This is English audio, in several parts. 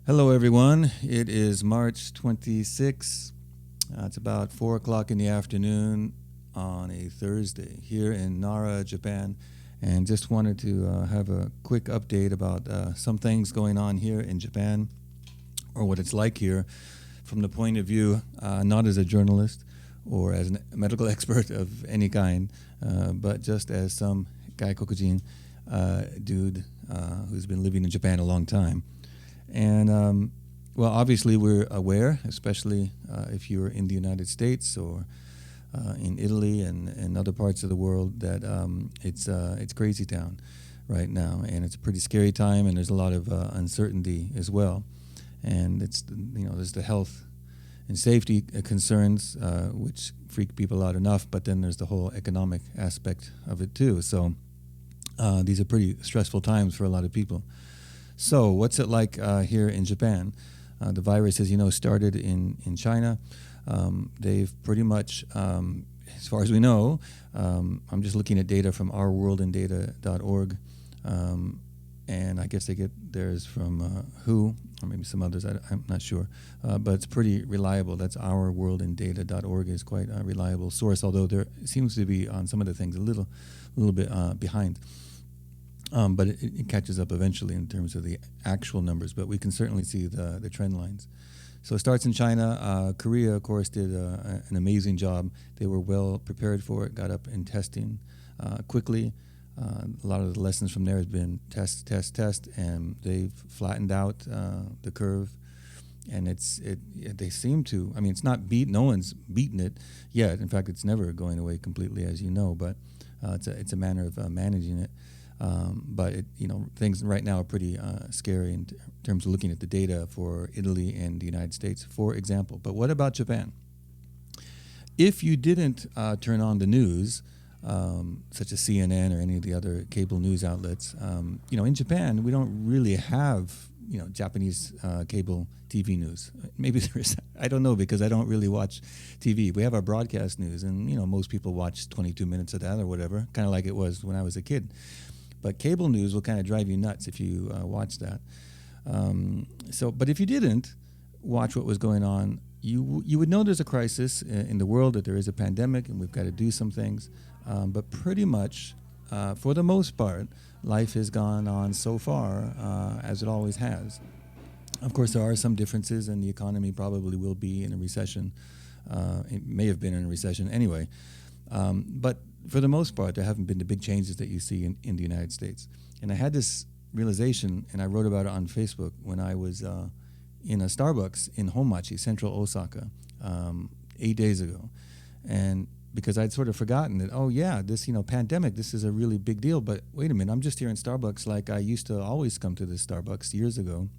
Hello, everyone. It is March 26th. It's about 4 o'clock in the afternoon on a Thursday here in Nara, Japan. And just wanted to have a quick update about some things going on here in Japan, or what it's like here from the point of view, not as a journalist or as a medical expert of any kind, but just as some gaikokujin dude who's been living in Japan a long time. And, well, obviously we're aware, especially if you're in the United States or in Italy and other parts of the world, that it's crazy town right now. And it's a pretty scary time, and there's a lot of uncertainty as well. And there's the health and safety concerns, which freak people out enough, but then there's the whole economic aspect of it too. So these are pretty stressful times for a lot of people. So what's it like here in Japan? The virus, as you know, started in China. They've pretty much, as far as we know, I'm just looking at data from ourworldindata.org, and I guess they get theirs from WHO, or maybe some others, I'm not sure. But it's pretty reliable. That's ourworldindata.org is quite a reliable source, although there seems to be on some of the things a little bit behind. But it catches up eventually in terms of the actual numbers, but we can certainly see the trend lines. So it starts in China. Korea, of course, did an amazing job. They were well prepared for it, got up in testing quickly. A lot of the lessons from there has been test, and they've flattened out the curve. And they seem to, I mean, it's not no one's beaten it yet. In fact, it's never going away completely, as you know, but it's a manner of managing it. But things right now are pretty scary in terms of looking at the data for Italy and the United States, for example. But what about Japan? If you didn't turn on the news, such as CNN or any of the other cable news outlets, in Japan we don't really have Japanese cable TV news. Maybe there is. I don't know, because I don't really watch TV. We have our broadcast news, and most people watch 22 minutes of that or whatever, kind of like it was when I was a kid. But cable news will kind of drive you nuts if you watch that. But if you didn't watch what was going on, you would know there's a crisis in the world, that there is a pandemic, and we've got to do some things. But pretty much, for the most part, life has gone on so far as it always has. Of course, there are some differences, and the economy probably will be in a recession. It may have been in a recession anyway. But for the most part, there haven't been the big changes that you see in the United States. And I had this realization, and I wrote about it on Facebook when I was in a Starbucks in Honmachi, central Osaka, 8 days ago. And because I'd sort of forgotten that, oh yeah, this pandemic, this is a really big deal. But wait a minute, I'm just here in Starbucks like I used to always come to this Starbucks years ago.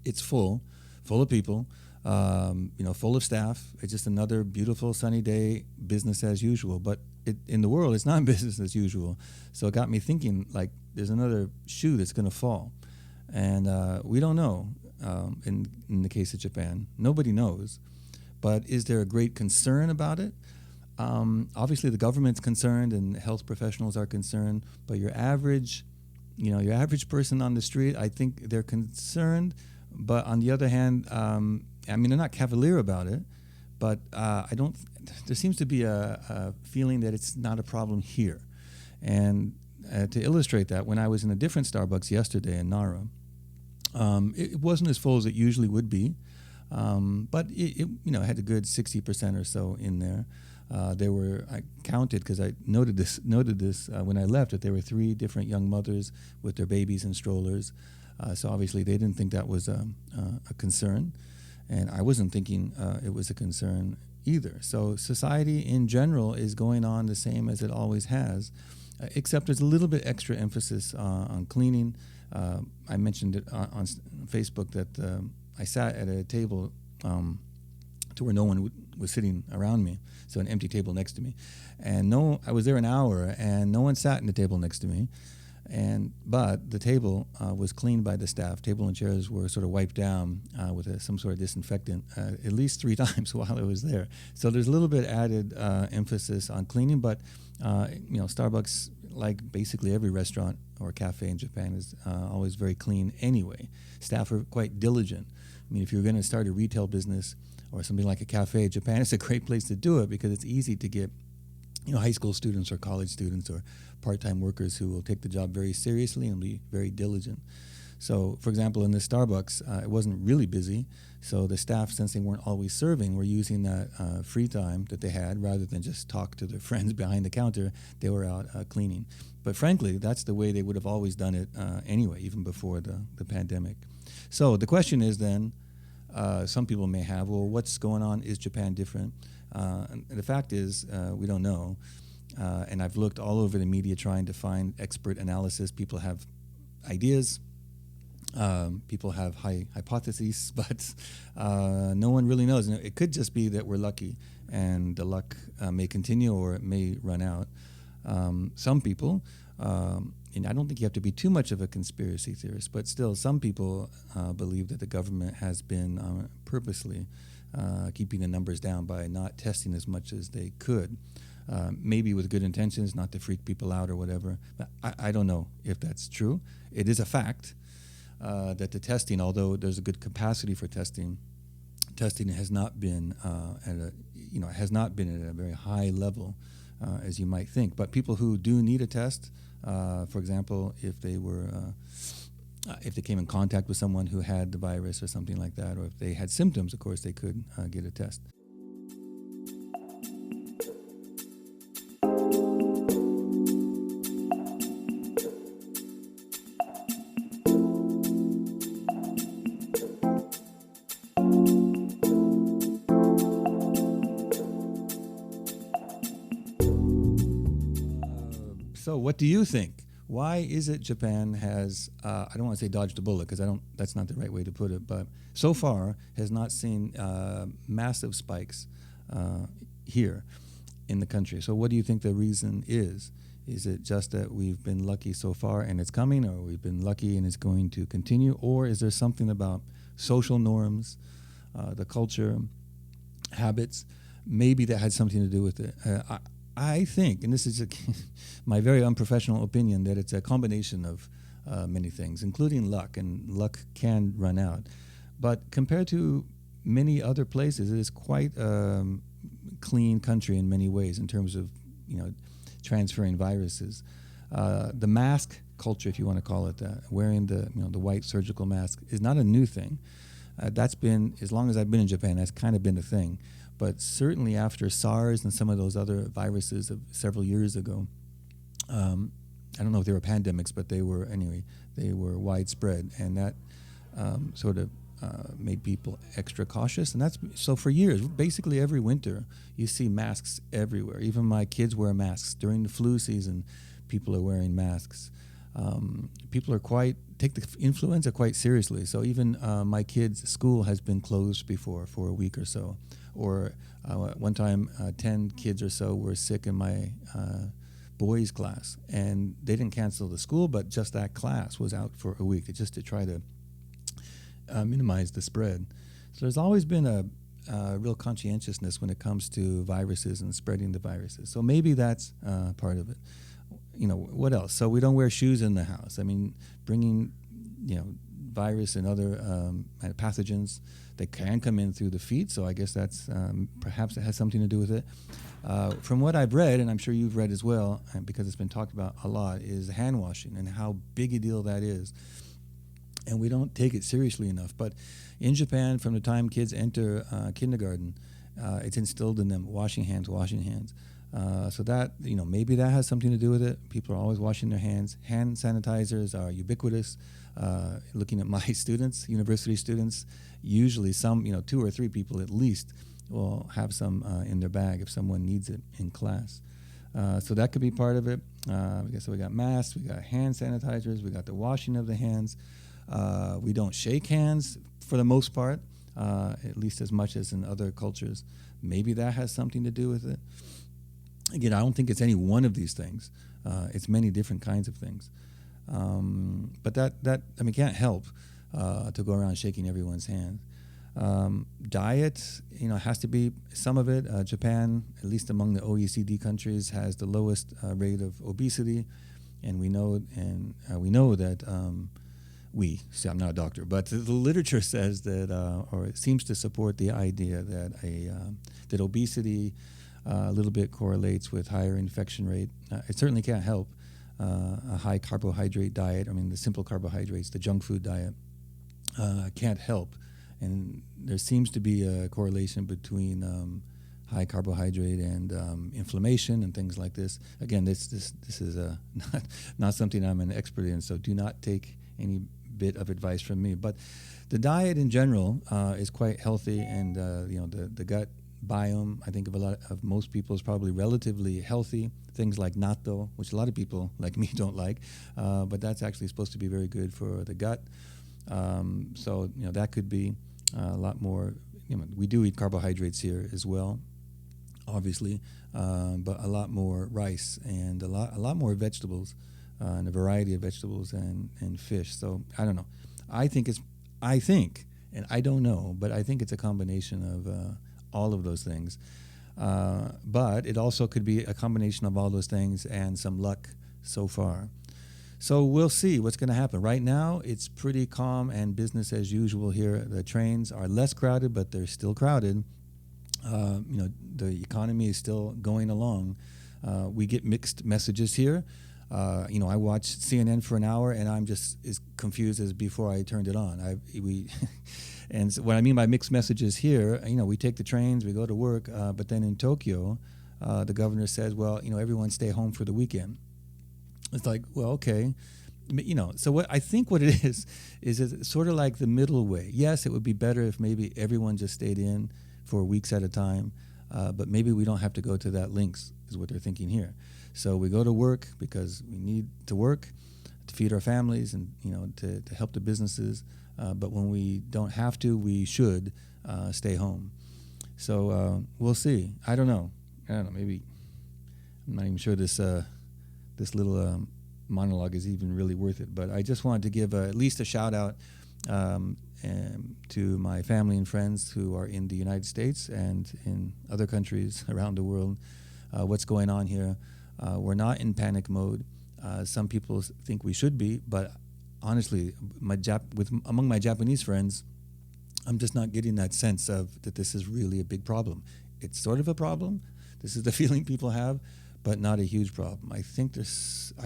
It's full of people. Full of staff. It's just another beautiful sunny day, business as usual. But in the world, it's not business as usual. So it got me thinking, like, there's another shoe that's going to fall. And we don't know in the case of Japan. Nobody knows. But is there a great concern about it? Obviously, the government's concerned and health professionals are concerned. But your average person on the street, I think they're concerned. But on the other hand, they're not cavalier about it, but there seems to be a feeling that it's not a problem here. And to illustrate that, when I was in a different Starbucks yesterday in Nara, it wasn't as full as it usually would be, but it had a good 60% or so in there. I counted, because I noted this when I left, that there were 3 different young mothers with their babies in strollers. So obviously they didn't think that was a concern. And I wasn't thinking it was a concern either. So society in general is going on the same as it always has, except there's a little bit extra emphasis on cleaning. I mentioned it on Facebook that I sat at a table to where no one was sitting around me, so an empty table next to me. And I was there an hour, and no one sat in the table next to me. But the table was cleaned by the staff. Table and chairs were sort of wiped down with some sort of disinfectant at least 3 times while I was there. So there's a little bit added emphasis on cleaning, but Starbucks, like basically every restaurant or cafe in Japan, is always very clean anyway. Staff are quite diligent. I mean, if you're going to start a retail business or something like a cafe, Japan is a great place to do it because it's easy to get high school students or college students or part-time workers who will take the job very seriously and be very diligent. So, for example, in the Starbucks, it wasn't really busy, so the staff, since they weren't always serving, were using that free time that they had rather than just talk to their friends behind the counter. They were out cleaning. But frankly, that's the way they would have always done it anyway, even before the pandemic. So the question is then, some people may have, well, what's going on? Is Japan different? And the fact is, we don't know. And I've looked all over the media trying to find expert analysis. People have ideas. People have hypotheses, but no one really knows. And it could just be that we're lucky, and the luck may continue or it may run out. Some people, and I don't think you have to be too much of a conspiracy theorist, but still some people believe that the government has been purposely keeping the numbers down by not testing as much as they could. Maybe with good intentions, not to freak people out or whatever. But I don't know if that's true. It is a fact that the testing, although there's a good capacity for testing has not been at a very high level as you might think. But people who do need a test, for example, if they came in contact with someone who had the virus or something like that, or if they had symptoms, of course, they could get a test. So what do you think? Why is it Japan has, I don't want to say dodged a bullet because that's not the right way to put it, but so far has not seen massive spikes here in the country. So what do you think the reason is? Is it just that we've been lucky so far and it's coming, or we've been lucky and it's going to continue? Or is there something about social norms, the culture, habits, maybe that had something to do with it? I think, and this is my very unprofessional opinion, that it's a combination of many things, including luck, and luck can run out. But compared to many other places, it is quite a clean country in many ways in terms of transferring viruses. The mask culture, if you want to call it that, wearing the white surgical mask, is not a new thing. That's been, as long as I've been in Japan, that's kind of been a thing. But certainly after SARS and some of those other viruses of several years ago, I don't know if they were pandemics, but they were widespread, and that sort of made people extra cautious. And so for years, basically every winter, you see masks everywhere. Even my kids wear masks. During the flu season, people are wearing masks. People take the influenza quite seriously. So even my kids' school has been closed before for a week or so. Or one time, 10 kids or so were sick in my boys' class, and they didn't cancel the school, but just that class was out for a week, just to try to minimize the spread. So there's always been a real conscientiousness when it comes to viruses and spreading the viruses. So maybe that's part of it. What else? So we don't wear shoes in the house. I mean, bringing virus and other pathogens that can come in through the feet. So I guess that's perhaps it has something to do with it. From what I've read, and I'm sure you've read as well, because it's been talked about a lot, is hand washing and how big a deal that is. And we don't take it seriously enough. But in Japan, from the time kids enter kindergarten, it's instilled in them washing hands. So that, maybe that has something to do with it. People are always washing their hands. Hand sanitizers are ubiquitous. Looking at my students, university students, usually some, 2 or 3 people at least will have some in their bag if someone needs it in class. So that could be part of it. I guess we got masks, we got hand sanitizers, we got the washing of the hands. We don't shake hands for the most part, at least as much as in other cultures. Maybe that has something to do with it. Again, I don't think it's any one of these things. It's many different kinds of things. But that I mean can't help to go around shaking everyone's hand. Diet, has to be some of it. Japan, at least among the OECD countries, has the lowest rate of obesity, and we know that see, I'm not a doctor, but the literature says that, or it seems to support the idea that that obesity a little bit correlates with higher infection rate. It certainly can't help a high carbohydrate diet. I mean, the simple carbohydrates, the junk food diet, can't help. And there seems to be a correlation between high carbohydrate and inflammation and things like this. Again, this is not something I'm an expert in, so do not take any bit of advice from me. But the diet in general is quite healthy, and the gut biome, I think of most people, is probably relatively healthy. Things like natto, which a lot of people like me don't like, but that's actually supposed to be very good for the gut. So that could be a lot more. We do eat carbohydrates here as well, obviously, but a lot more rice and a lot more vegetables, and a variety of vegetables and fish. So I don't know. I think, and I don't know, but I think it's a combination of all of those things. But it also could be a combination of all those things and some luck so far. So we'll see what's going to happen. Right now, it's pretty calm and business as usual here. The trains are less crowded, but they're still crowded. The economy is still going along. We get mixed messages here. I watched CNN for an hour, and I'm just as confused as before I turned it on. And so what I mean by mixed messages here, we take the trains, we go to work, but then in Tokyo, the governor says, well, everyone stay home for the weekend. It's like, well, okay. So what it is it's sort of like the middle way. Yes, it would be better if maybe everyone just stayed in for weeks at a time, but maybe we don't have to go to that lengths, is what they're thinking here. So we go to work because we need to work to feed our families and, to help the businesses. But when we don't have to, we should stay home. So we'll see. I don't know. Maybe I'm not even sure this little monologue is even really worth it. But I just wanted to give at least a shout out to my family and friends who are in the United States and in other countries around the world. What's going on here? We're not in panic mode. Some people think we should be, but honestly, among my Japanese friends, I'm just not getting that sense of that this is really a big problem. It's sort of a problem. This is the feeling people have, but not a huge problem. I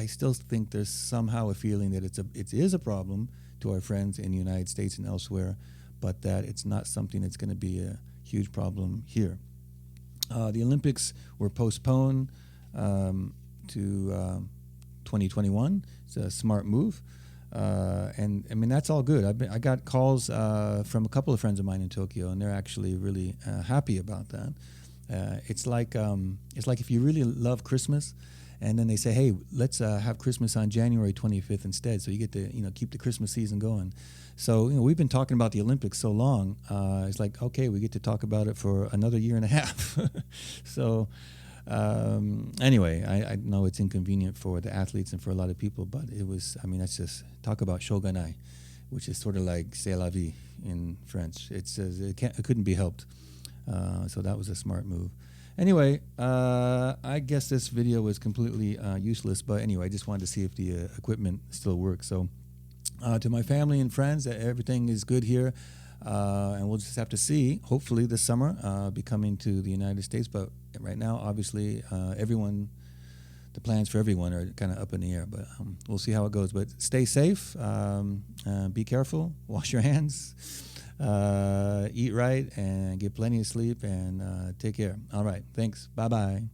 still think there's somehow a feeling that it is a problem to our friends in the United States and elsewhere, but that it's not something that's going to be a huge problem here. The Olympics were postponed to 2021. It's a smart move. And I mean, that's all good. I got calls from a couple of friends of mine in Tokyo, and they're actually really happy about that. It's like if you really love Christmas, and then they say, hey, let's have Christmas on January 25th instead, so you get to keep the Christmas season going. So we've been talking about the Olympics so long. It's like, okay, we get to talk about it for another year and a half. So anyway, I know it's inconvenient for the athletes and for a lot of people, but that's just talk about shoganai, which is sort of like c'est la vie in French. It says it couldn't be helped. So that was a smart move. Anyway, I guess this video was completely useless, but anyway, I just wanted to see if the equipment still works. So to my family and friends, everything is good here, and we'll just have to see. Hopefully this summer, be coming to the United States, but right now, obviously, the plans for everyone are kind of up in the air, but we'll see how it goes. But stay safe, be careful, wash your hands, eat right, and get plenty of sleep, and take care. All right, thanks. Bye-bye.